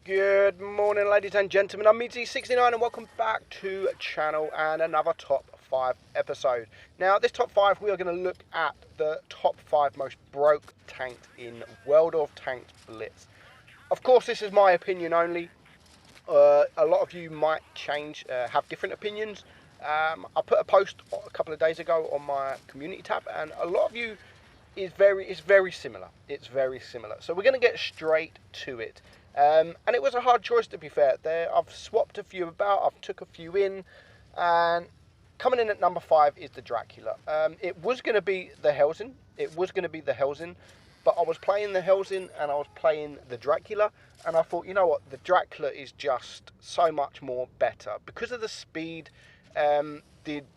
Good morning, ladies and gentlemen. I'm Meadsyreplays and welcome back to the channel and another top 5 episode. Now, this top 5, we are going to look at the top 5 most broke tanks in World of Tanks Blitz. Of course, this is my opinion only. A lot of you might have different opinions. I put a post a couple of days ago on my community tab, and a lot of you it's very similar. It's very similar. So we're going to get straight to it. And it was a hard choice, to be fair. I've swapped a few about. I've took a few in, and coming in at number 5 is the Dracula. It was going to be the Helsing. But I was playing the Helsing and I was playing the Dracula, and I thought, you know what, the Dracula is just so much more better because of the speed. The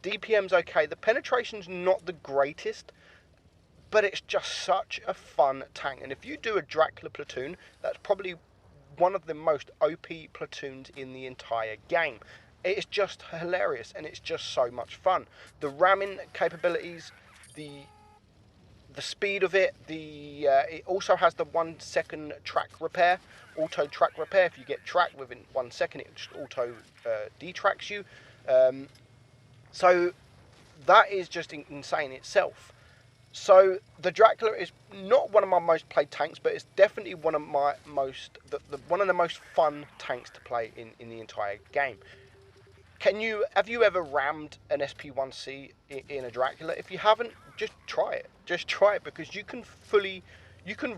DPM's okay. The penetration's not the greatest, but it's just such a fun tank. And if you do a Dracula platoon, that's probably one of the most OP platoons in the entire game. It's just hilarious and it's just so much fun. The ramming capabilities, the speed of it, it also has the 1 second track repair, auto track repair. If you get tracked within 1 second, it just auto detracks you. So that is just insane itself. So the Dracula is not one of my most played tanks, but it's definitely one of my one of the most fun tanks to play in the entire game. Have you ever rammed an SP1C in a Dracula? If you haven't, just try it. Just try it, because you can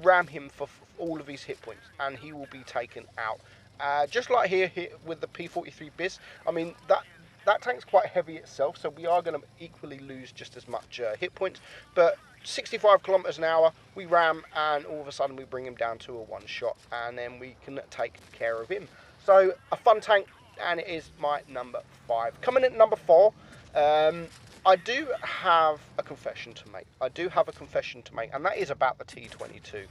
ram him for all of his hit points and he will be taken out. Just like here with the P43 Biz. I mean, that tank's quite heavy itself, so we are going to equally lose just as much hit points. But 65 kilometers an hour, we ram, and all of a sudden we bring him down to a one shot, and then we can take care of him. So a fun tank, and it is my number 5. Coming in at number 4, I do have a confession to make. And that is about the T22.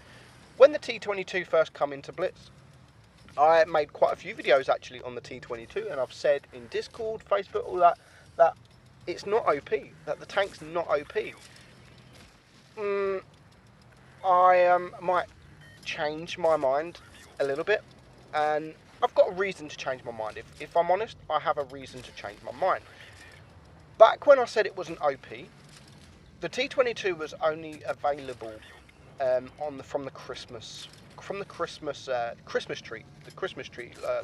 When the T22 first come into Blitz, I made quite a few videos actually on the T22, and I've said in Discord, Facebook, all that it's not OP, that the tank's not OP. I might change my mind a little bit, and I've got a reason to change my mind. If I'm honest, I have a reason to change my mind. Back when I said it wasn't OP, the T22 was only available from the Christmas tree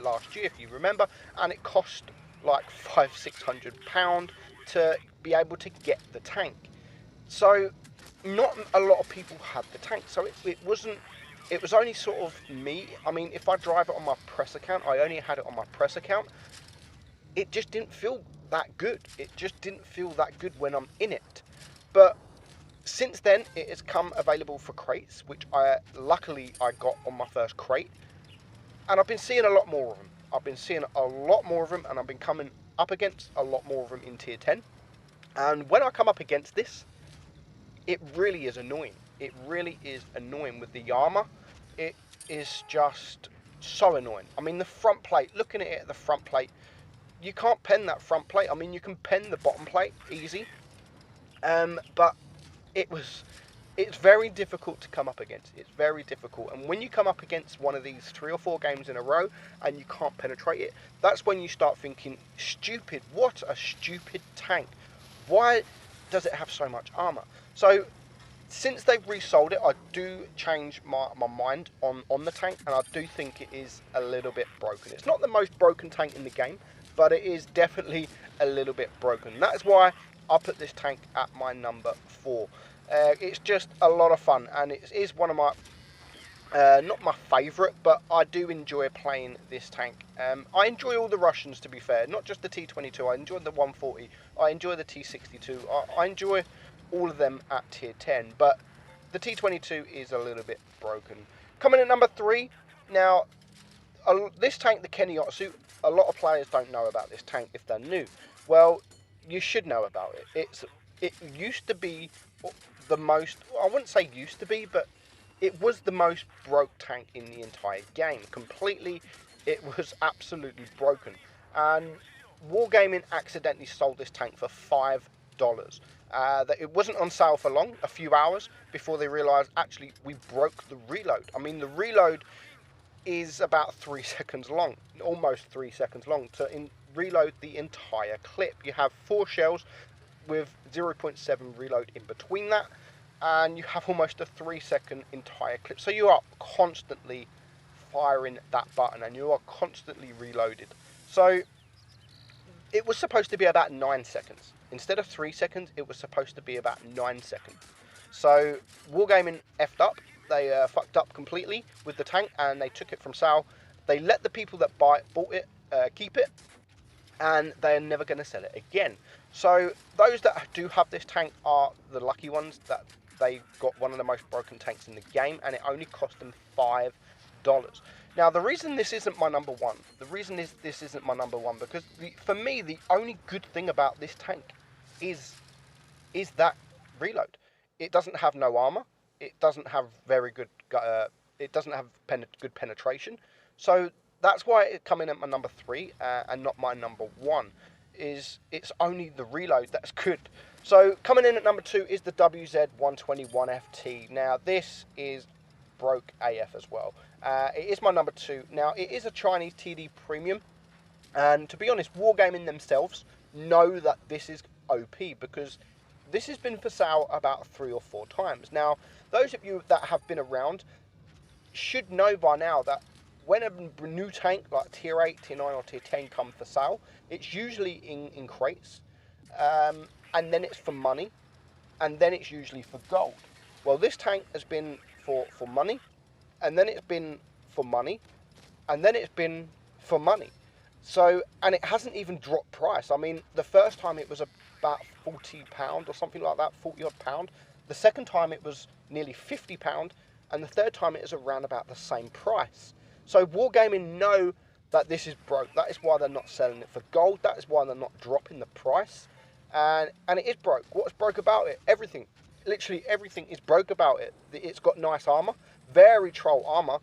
last year, if you remember, and it cost like £500-600 to be able to get the tank. So not a lot of people had the tank, so it was only sort of me. I mean, if I drive it on my press account, I only had it on my press account. It just didn't feel that good. It just didn't feel that good when I'm in it. But since then, it has come available for crates, which luckily I got on my first crate. And I've been seeing a lot more of them. And I've been coming up against a lot more of them in tier 10. And when I come up against this, it really is annoying. It really is annoying with the armor. It is just so annoying. I mean, the front plate, looking at it, the front plate, you can't pen that front plate. I mean, you can pen the bottom plate, easy. But it's very difficult to come up against. It's very difficult. And when you come up against one of these 3 or 4 games in a row and you can't penetrate it, that's when you start thinking, stupid, what a stupid tank. Why does it have so much armor? So since they've resold it, I do change my mind on the tank, and I do think it is a little bit broken. It's not the most broken tank in the game, but it is definitely a little bit broken. That is why I put this tank at my number 4. It's just a lot of fun, and it is one of my, not my favourite, but I do enjoy playing this tank. I enjoy all the Russians, to be fair, not just the T22. I enjoy the 140, I enjoy the T62, I enjoy all of them at tier 10, but the T22 is a little bit broken. Coming at number 3, now, this tank, the Kenyan Suit, a lot of players don't know about this tank if they're new. Well, you should know about it. It used to be the most, I wouldn't say used to be, but it was the most broke tank in the entire game. Completely, it was absolutely broken. And Wargaming accidentally sold this tank for $5. That it wasn't on sale for long, a few hours, before they realised actually we broke the reload. I mean, the reload is about 3 seconds long, almost 3 seconds long, to reload the entire clip. You have 4 shells with 0.7 reload in between that, and you have almost a 3 second entire clip. So you are constantly firing that button and you are constantly reloaded. So it was supposed to be about 9 seconds. Instead of 3 seconds, it was supposed to be about 9 seconds. So Wargaming effed up. They fucked up completely with the tank and they took it from sale. They let the people that bought it keep it, and they're never going to sell it again. So those that do have this tank are the lucky ones, that they got one of the most broken tanks in the game, and it only cost them $5. Now, the reason this isn't my number one, because for me, the only good thing about this tank is that reload. It doesn't have no armor. It doesn't have very good. It doesn't have good penetration. So that's why it come in at my number 3 and not my number 1. It's only the reload that's good. So coming in at number 2 is the WZ121FT. Now this is broke AF as well. It is my number 2. Now it is a Chinese TD premium, and to be honest, Wargaming themselves know that this is OP because this has been for sale about 3 or 4 times. Now, those of you that have been around should know by now that when a new tank like tier 8, tier 9 or tier 10 come for sale, it's usually in crates, and then it's for money, and then it's usually for gold. Well, this tank has been for money, and then it's been for money, and then it's been for money. So, and it hasn't even dropped price. I mean, the first time it was about £40 or something like that, 40 odd pound. The second time it was nearly £50, and the third time it is around about the same price. So Wargaming know that this is broke. That is why they're not selling it for gold. That is why they're not dropping the price. And it is broke. What's broke about it? Everything. Literally everything is broke about it. It's got nice armor, very troll armor.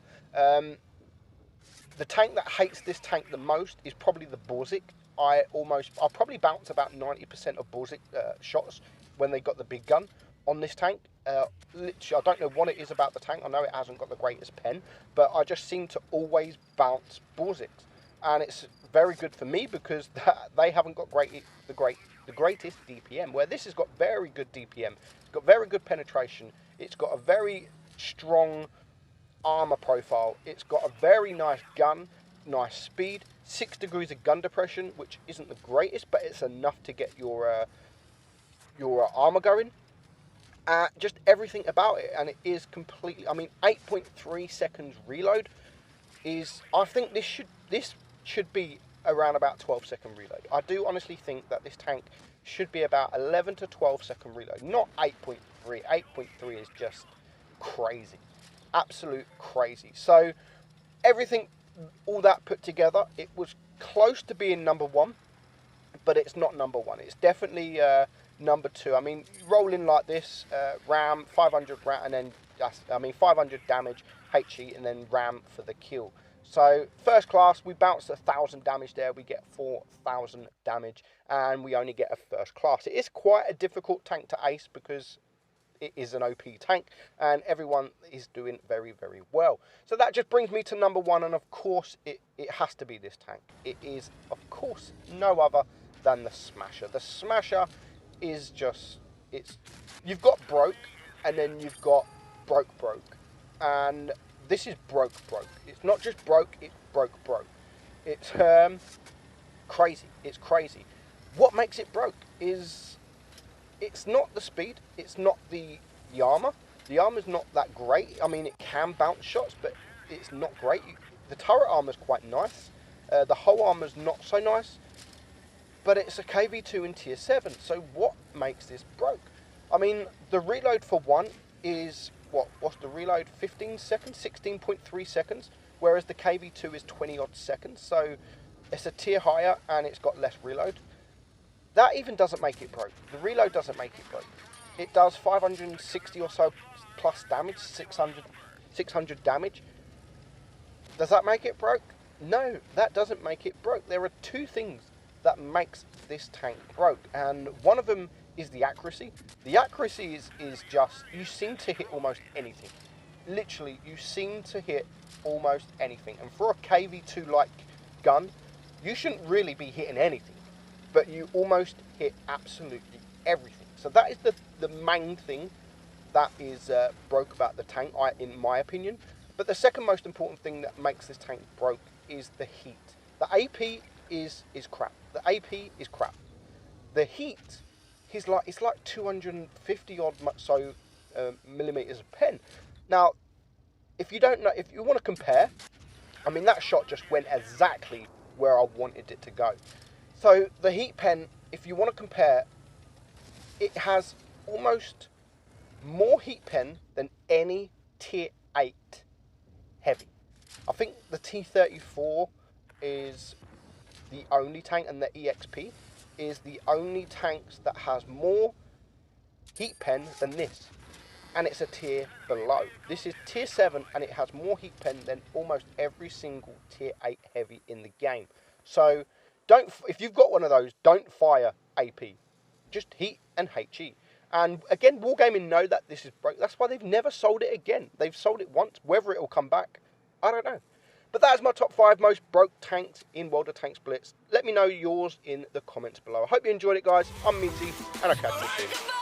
The tank that hates this tank the most is probably the Borzik. I'll probably bounce about 90% of Borzik shots when they got the big gun on this tank. Literally, I don't know what it is about the tank. I know it hasn't got the greatest pen, but I just seem to always bounce Borziks, and it's very good for me because they haven't got the greatest DPM. Where this has got very good DPM, it's got very good penetration, it's got a very strong armor profile, it's got a very nice gun, nice speed, 6 degrees of gun depression, which isn't the greatest, but it's enough to get your armor going. Just everything about it, and it is completely, I mean, 8.3 seconds reload is, I think this should be around about 12-second reload. I do honestly think that this tank should be about 11 to 12-second reload, not 8.3. 8.3 is just crazy, absolute crazy. So everything, all that put together, it was close to being number 1, but it's not number 1. It's definitely number 2. I mean, rolling like this, ram, 500 ram, and then 500 damage, HE, and then ram for the kill. So first class, we bounce 1,000 damage there. We get 4,000 damage, and we only get a first class. It is quite a difficult tank to ace because it is an OP tank, and everyone is doing very, very well. So that just brings me to number 1, and of course, it has to be this tank. It is, of course, no other than the Smasher. The Smasher is just, you've got broke, and then you've got broke, and this is broke. It's not just broke, it's broke. It's crazy. It's crazy. What makes it broke is it's not the speed, it's not the armor. The armor's not that great. I mean, it can bounce shots, but it's not great. The turret armor's quite nice. The hull armor's not so nice. But it's a KV2 in tier 7, so what makes this broke? I mean, the reload for 1 is, what's the reload? 15 seconds, 16.3 seconds, whereas the KV2 is 20 odd seconds, so it's a tier higher and it's got less reload. That even doesn't make it broke. The reload doesn't make it broke. It does 560 or so plus damage, 600 damage. Does that make it broke? No, that doesn't make it broke. There are 2 things that makes this tank broke, and one of them is the accuracy. The accuracy is just, you seem to hit almost anything. literally, you seem to hit almost anything. And for a KV2-like gun, you shouldn't really be hitting anything, but you almost hit absolutely everything. So that is the main thing that is broke about the tank, in my opinion. But the second most important thing that makes this tank broke is the heat. The AP is crap. The AP is crap. The heat is like, it's like 250 odd millimeters of pen. Now, if you don't know, if you want to compare, I mean, that shot just went exactly where I wanted it to go. So the heat pen, if you want to compare, it has almost more heat pen than any tier 8 heavy. I think the T-34 is the only tank, and the EXP is the only tanks that has more heat pen than this. And it's a tier below. This is tier 7, and it has more heat pen than almost every single tier 8 heavy in the game. So if you've got one of those, don't fire AP. Just heat and HE. And again, Wargaming know that this is broke. That's why they've never sold it again. They've sold it once. Whether it will come back, I don't know. But that is my top 5 most broke tanks in World of Tanks Blitz. Let me know yours in the comments below. I hope you enjoyed it, guys. I'm Meadsy, and I'll catch you soon.